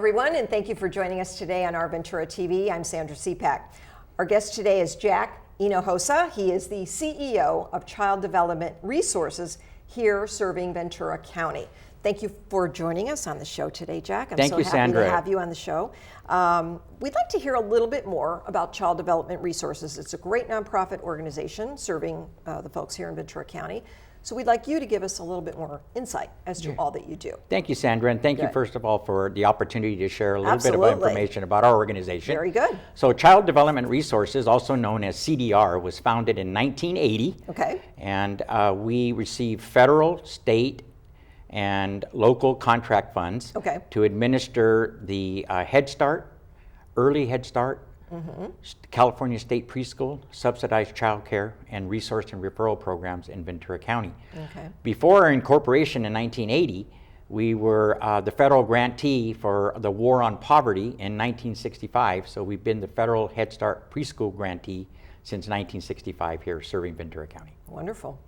everyone, and thank you for joining us today on Our Ventura TV. I'm Sandra Siepak. Our guest today is Jack Hinojosa. He is the CEO of Child Development Resources here serving Ventura County. Thank you for joining us on the show today, Jack. I'm so happy Sandra. to have you on the show. We'd like to hear a little bit more about Child Development Resources. It's a great nonprofit organization serving the folks here in Ventura County. So we'd like you to give us a little bit more insight as to all that you do. Thank you, Sandra, and thank you first of all for the opportunity to share a little bit of information about our organization. Very good. So Child Development Resources, also known as CDR, was founded in 1980. Okay. And we receive federal, state, and local contract funds to administer the Headstart, early Headstart, California State Preschool, Subsidized Childcare, and Resource and Referral Programs in Ventura County. Okay. Before our incorporation in 1980, we were the federal grantee for the War on Poverty in 1965, so we've been the federal Head Start preschool grantee since 1965 here serving Ventura County. Wonderful.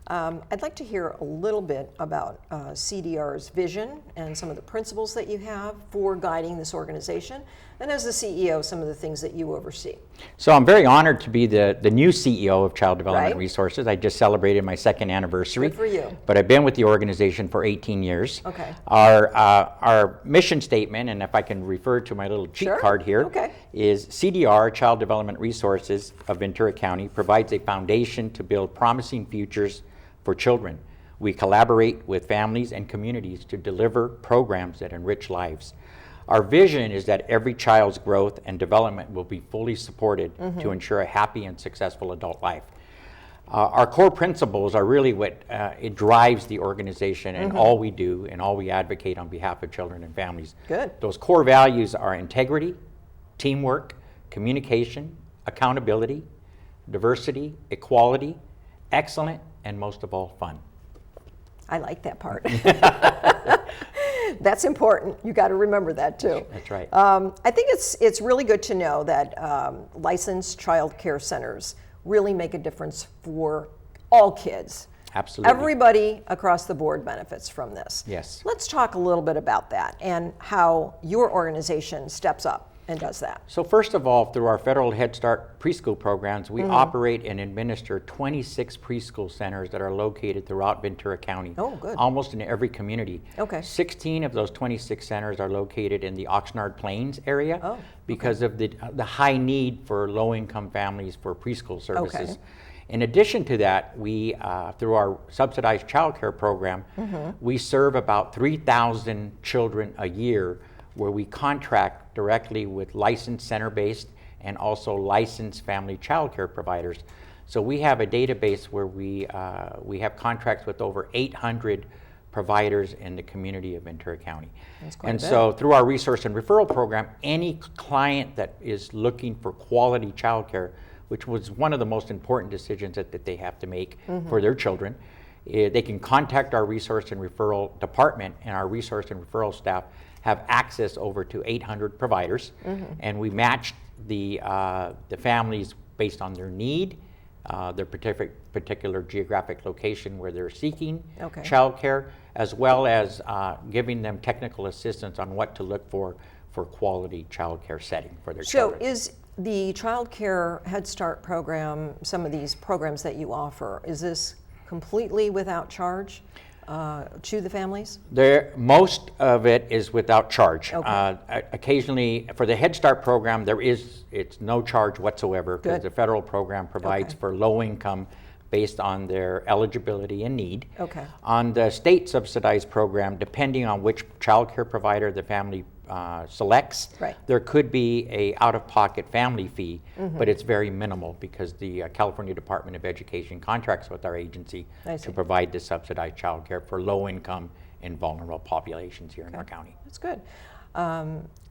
I'd like to hear a little bit about Cdrs Vision and some of the principles that you have for guiding this organization, and as the CEO, some of the things that you oversee. So I'm very honored to be the new CEO of Child Development Resources. I just celebrated my second anniversary. Good for you. But I've been with the organization for 18 years. Okay. Our mission statement, and if I can refer to my little cheat card here, is CDR, Child Development Resources of Ventura County, provides a foundation to build promising futures for children. We collaborate with families and communities to deliver programs that enrich lives. Our vision is that every child's growth and development will be fully supported to ensure a happy and successful adult life. Our core principles are really what it drives the organization and all we do and all we advocate on behalf of children and families. Good. Those core values are integrity, teamwork, communication, accountability, diversity, equality, excellent, and most of all, fun. I like that part. That's important. You got to remember that too. That's right. I think it's really good to know that licensed child care centers really make a difference for all kids. Absolutely. Everybody across the board benefits from this. Yes. Let's talk a little bit about that and how your organization steps up and does that. So first of all, through our federal Head Start preschool programs, we operate and administer 26 preschool centers that are located throughout Ventura County. Oh, good. Almost in every community. Okay. 16 of those 26 centers are located in the Oxnard Plains area because of the high need for low-income families for preschool services. Okay. In addition to that, we, through our subsidized childcare program, we serve about 3,000 children a year where we contract directly with licensed center-based and also licensed family child care providers. So we have a database where we have contracts with over 800 providers in the community of Ventura County. And so through our resource and referral program, any client that is looking for quality child care, which was one of the most important decisions that they have to make for their children, they can contact our resource and referral department, and our resource and referral staff have access over to 800 providers, and we match the families based on their need, their particular geographic location where they're seeking child care, as well as giving them technical assistance on what to look for quality child care setting for their children. So is the Child Care Head Start program, some of these programs that you offer, is this completely without charge to the families? Most of it is without charge. Okay. Occasionally, for the Head Start program, it's no charge whatsoever because the federal program provides for low income based on their eligibility and need. Okay. On the state subsidized program, depending on which child care provider the family selects, there could be a out-of-pocket family fee, but it's very minimal because the California Department of Education contracts with our agency to provide the subsidized child care for low-income and vulnerable populations here in our county. That's good.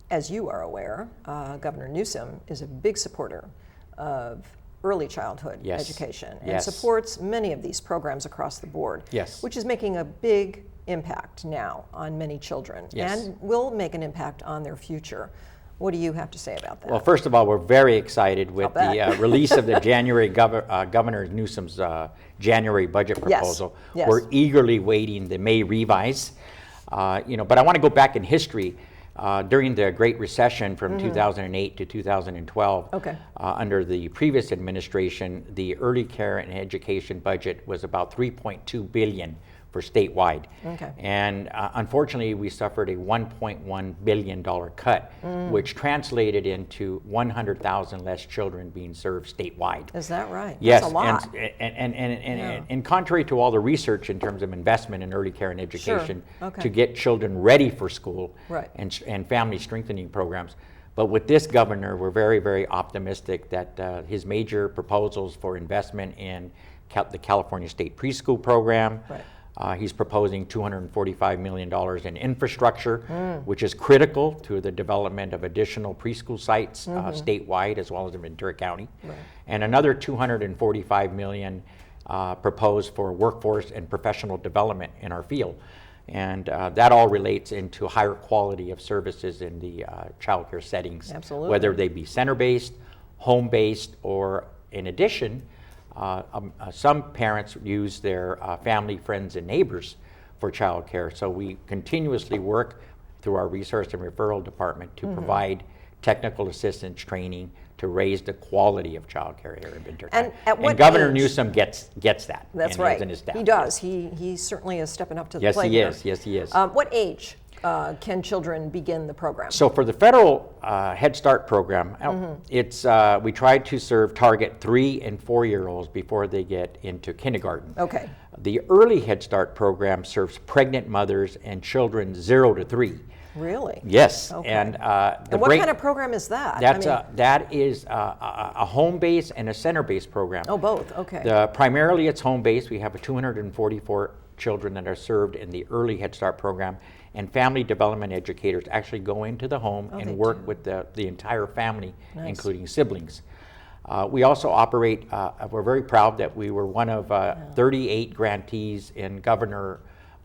As you are aware, Governor Newsom is a big supporter of early childhood education and supports many of these programs across the board, which is making a big impact now on many children and will make an impact on their future. What do you have to say about that? Well, first of all, we're very excited with the release of the January Governor Newsom's January budget proposal. We're eagerly waiting the May revise. But I want to go back in history. during the Great Recession from 2008 to 2012, under the previous administration, the early care and education budget was about $3.2 billion for statewide. And unfortunately, we suffered a $1.1 billion cut, which translated into 100,000 less children being served statewide. Is that right? Yes, that's a lot. And contrary to all the research in terms of investment in early care and education to get children ready for school and family strengthening programs, but with this governor, we're very, very optimistic that his major proposals for investment in the California State Preschool program, he's proposing $245 million in infrastructure, which is critical to the development of additional preschool sites statewide as well as in Ventura County. And another $245 million proposed for workforce and professional development in our field. And that all relates into higher quality of services in the child care settings, whether they be center-based, home-based, or in addition, some parents use their family, friends, and neighbors for child care. So we continuously work through our resource and referral department to provide technical assistance training to raise the quality of child care here in Ventura County. And Governor Newsom gets that. That's right. He does. He certainly is stepping up to the plate. Yes, he is. What age can children begin the program? So for the federal Head Start program, it's we try to target 3- and 4-year-olds before they get into kindergarten. The early Head Start program serves pregnant mothers and children 0 to 3. Really? Yes. And what kind of program is that? That is a home-based and a center-based program. Oh, both. Okay. Primarily it's home-based. We have 244 children that are served in the early Head Start program, and family development educators actually go into the home and work with the entire family, including siblings. We also operate, we're very proud that we were one of 38 grantees in President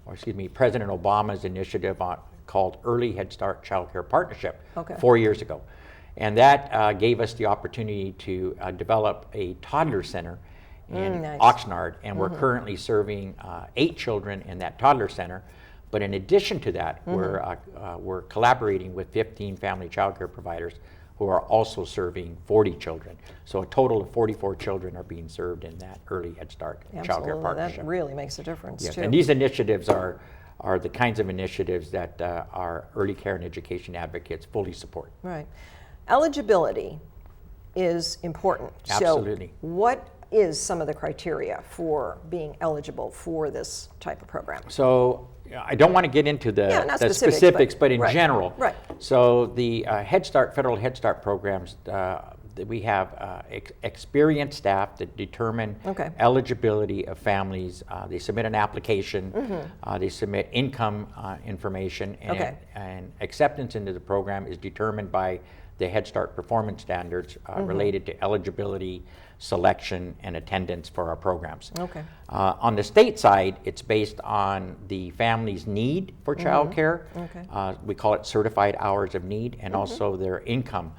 Obama's initiative called Early Head Start Child Care Partnership 4 years ago. And that gave us the opportunity to develop a toddler center in Oxnard, and we're currently serving 8 children in that toddler center. But in addition to that, we're collaborating with 15 family child care providers who are also serving 40 children. So a total of 44 children are being served in that early Head Start Child Care Partnership. That really makes a difference, too. And these initiatives are the kinds of initiatives that our early care and education advocates fully support. Right. Eligibility is important. Absolutely. So what is some of the criteria for being eligible for this type of program? So I don't want to get into the specifics, but in general. Right. So the federal Head Start programs, we have experienced staff that determine eligibility of families. They submit an application, they submit income information, and acceptance into the program is determined by the Head Start performance standards related to eligibility, selection, and attendance for our programs. On the state side, it's based on the family's need for child care. We call it certified hours of need, and also their income.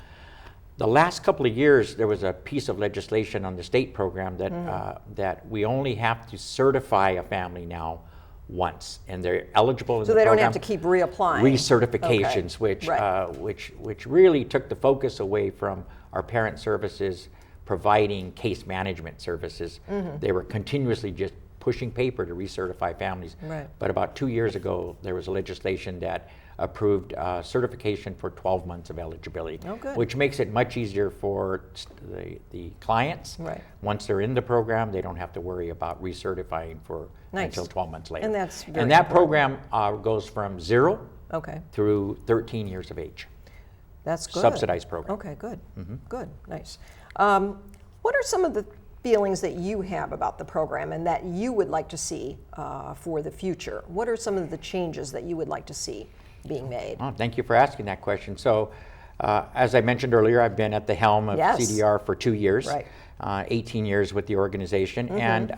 The last couple of years, there was a piece of legislation on the state program that we only have to certify a family now once, and they're eligible in the program. So they don't have to keep reapplying. Recertifications, which really took the focus away from our parent services providing case management services. They were continuously just pushing paper to recertify families. But about 2 years ago, there was legislation that approved certification for 12 months of eligibility, which makes it much easier for the clients. Once they're in the program, they don't have to worry about recertifying until 12 months later. And that program goes from 0 through 13 years of age. That's good. Subsidized program. Okay, good. Good, nice. What are some of the feelings that you have about the program and that you would like to see for the future? What are some of the changes that you would like to see being made? Oh, thank you for asking that question. So, as I mentioned earlier, I've been at the helm of CDR for 2 years, 18 years with the organization, and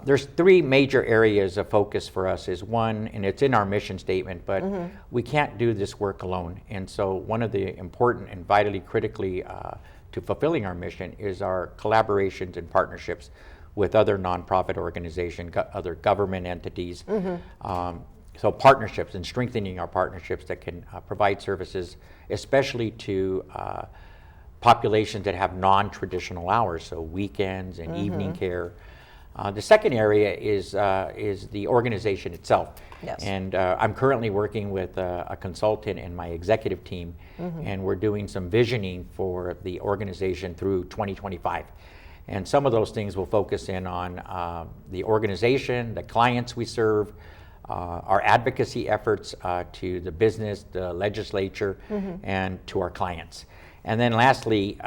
there's 3 major areas of focus for us. Is one, and it's in our mission statement, but we can't do this work alone. And so one of the important and vitally critically to fulfilling our mission is our collaborations and partnerships with other nonprofit organizations, other government entities. so partnerships and strengthening our partnerships that can provide services, especially to populations that have non-traditional hours, so weekends and evening care. The second area is the organization itself. Yes. And I'm currently working with a consultant and my executive team, and we're doing some visioning for the organization through 2025. And some of those things will focus in on the organization, the clients we serve, our advocacy efforts to the business, the legislature, and to our clients. And then lastly,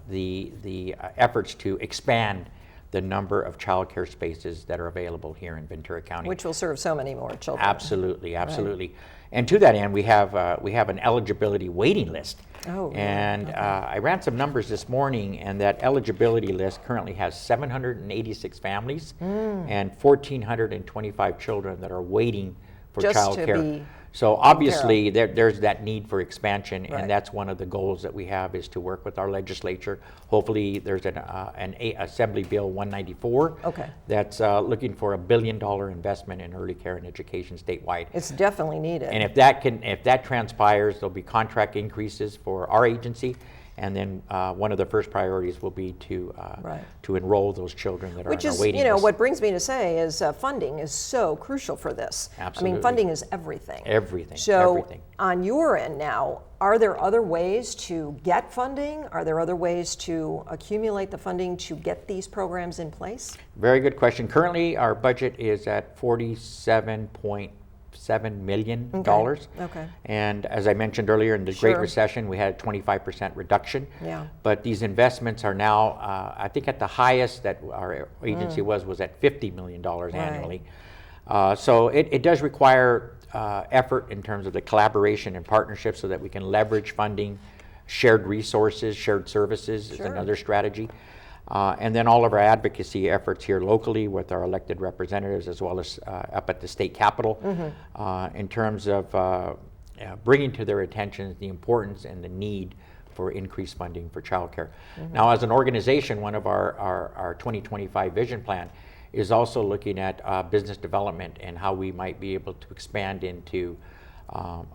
the efforts to expand the number of childcare spaces that are available here in Ventura County. Which will serve so many more children. Absolutely, absolutely. Right. And to that end, we have an eligibility waiting list. Oh, really? And okay. I ran some numbers this morning, and that eligibility list currently has 786 families and 1,425 children that are waiting for childcare. So obviously there's that need for expansion, and that's one of the goals that we have, is to work with our legislature. Hopefully there's an Assembly Bill 194 that's looking for $1 billion investment in early care and education statewide. It's definitely needed. And if that transpires, there'll be contract increases for our agency. And then one of the first priorities will be to enroll those children that are on our waiting list. What brings me to say is funding is so crucial for this. Absolutely. I mean, funding is everything. Everything. So everything. On your end now, are there other ways to get funding? Are there other ways to accumulate the funding to get these programs in place? Very good question. Currently, our budget is at $47.7 million. Okay. And as I mentioned earlier, in the Great Recession, we had a 25% reduction. Yeah. But these investments are now, I think at the highest that our agency was at $50 million annually. So it does require effort in terms of the collaboration and partnership so that we can leverage funding, shared resources, shared services is another strategy. And then all of our advocacy efforts here locally with our elected representatives, as well as up at the state capitol, in terms of bringing to their attention the importance and the need for increased funding for childcare. Now, as an organization, one of our 2025 vision plan is also looking at business development and how we might be able to expand into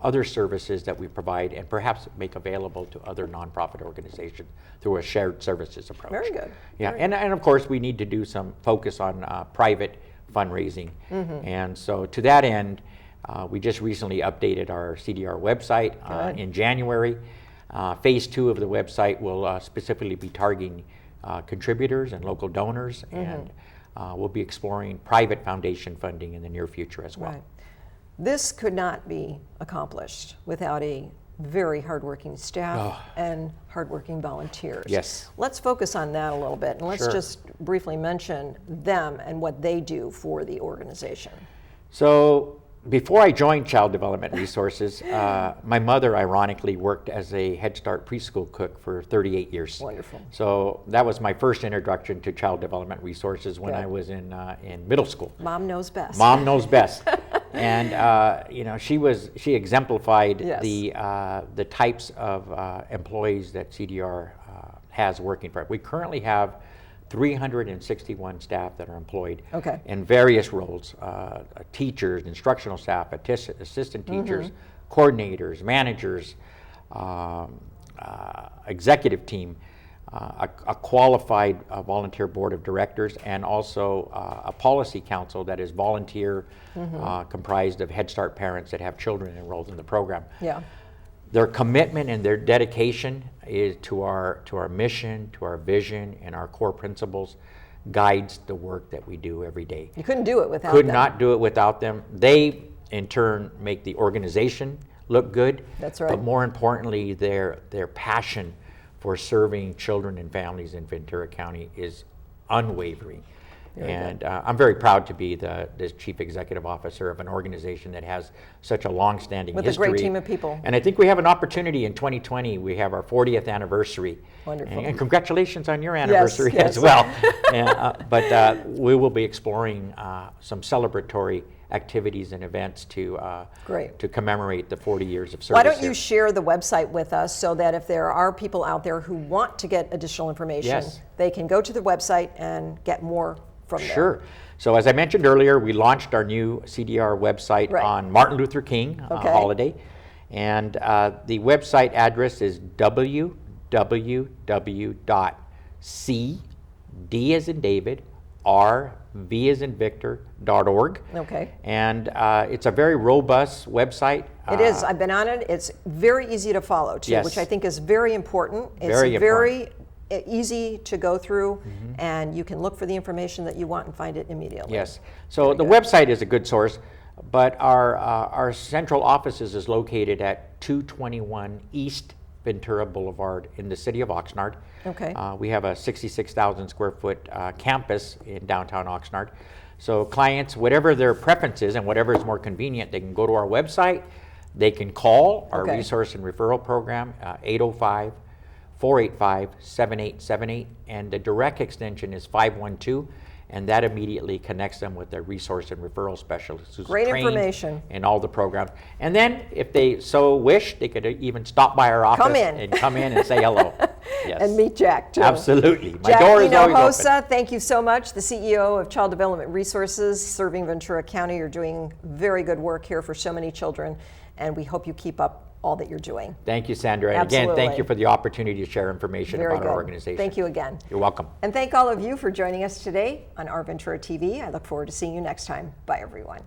other services that we provide and perhaps make available to other nonprofit organizations through a shared services approach. Very good. Yeah, and of course we need to do some focus on private fundraising. And so to that end, we just recently updated our CDR website in January. Phase 2 of the website will specifically be targeting contributors and local donors, and we'll be exploring private foundation funding in the near future as well. Right. This could not be accomplished without a very hardworking staff and hardworking volunteers. Yes. Let's focus on that a little bit, and let's just briefly mention them and what they do for the organization. So before I joined Child Development Resources, my mother ironically worked as a Headstart preschool cook for 38 years. Wonderful. So that was my first introduction to Child Development Resources when I was in middle school. Mom knows best. Mom knows best. And you know, she exemplified the types of employees that CDR has working for it. We currently have 361 staff that are employed in various roles, teachers, instructional staff, assistant teachers, coordinators, managers, executive team, a qualified volunteer board of directors, and also a policy council that is volunteer, comprised of Head Start parents that have children enrolled in the program. Yeah. Their commitment and their dedication is to our mission, to our vision, and our core principles guides the work that we do every day. You couldn't do it without them. Could not do it without them. They, in turn, make the organization look good. That's right. But more importantly, their passion for serving children and families in Ventura County is unwavering. And I'm very proud to be the Chief Executive Officer of an organization that has such a long-standing history. With a great team of people. And I think we have an opportunity in 2020. We have our 40th anniversary. Wonderful. And congratulations on your anniversary as well. But we will be exploring some celebratory activities and events to commemorate the 40 years of service. Why don't you share the website with us so that if there are people out there who want to get additional information, they can go to the website and get more from there? Sure. So as I mentioned earlier, we launched our new CDR website on Martin Luther King holiday. And the website address is www.C, D as in David, R, V as in Victor.org. Okay. And it's a very robust website. It is. I've been on it. It's very easy to follow, too, which I think is very important. It's very easy to go through, and you can look for the information that you want and find it immediately. Yes. So the website is a good source, but our central offices is located at 221 East Ventura Boulevard in the city of Oxnard. Okay. We have a 66,000 square foot campus in downtown Oxnard. So clients, whatever their preference is and whatever is more convenient, they can go to our website, they can call our resource and referral program, 805-485-7878, and the direct extension is 512, and that immediately connects them with their resource and referral specialist who's Great trained information. in all the programs. And then if they so wish, they could even stop by our office and come in and say hello. Yes. And meet Jack, too. Absolutely. My Jack door is always Hinojosa, open. thank you so much, the CEO of Child Development Resources, serving Ventura County. You're doing very good work here for so many children, and we hope you keep up all that you're doing. Thank you, Sandra. And again, thank you for the opportunity to share information about our organization. Thank you again. You're welcome. And thank all of you for joining us today on Our Ventura TV. I look forward to seeing you next time. Bye, everyone.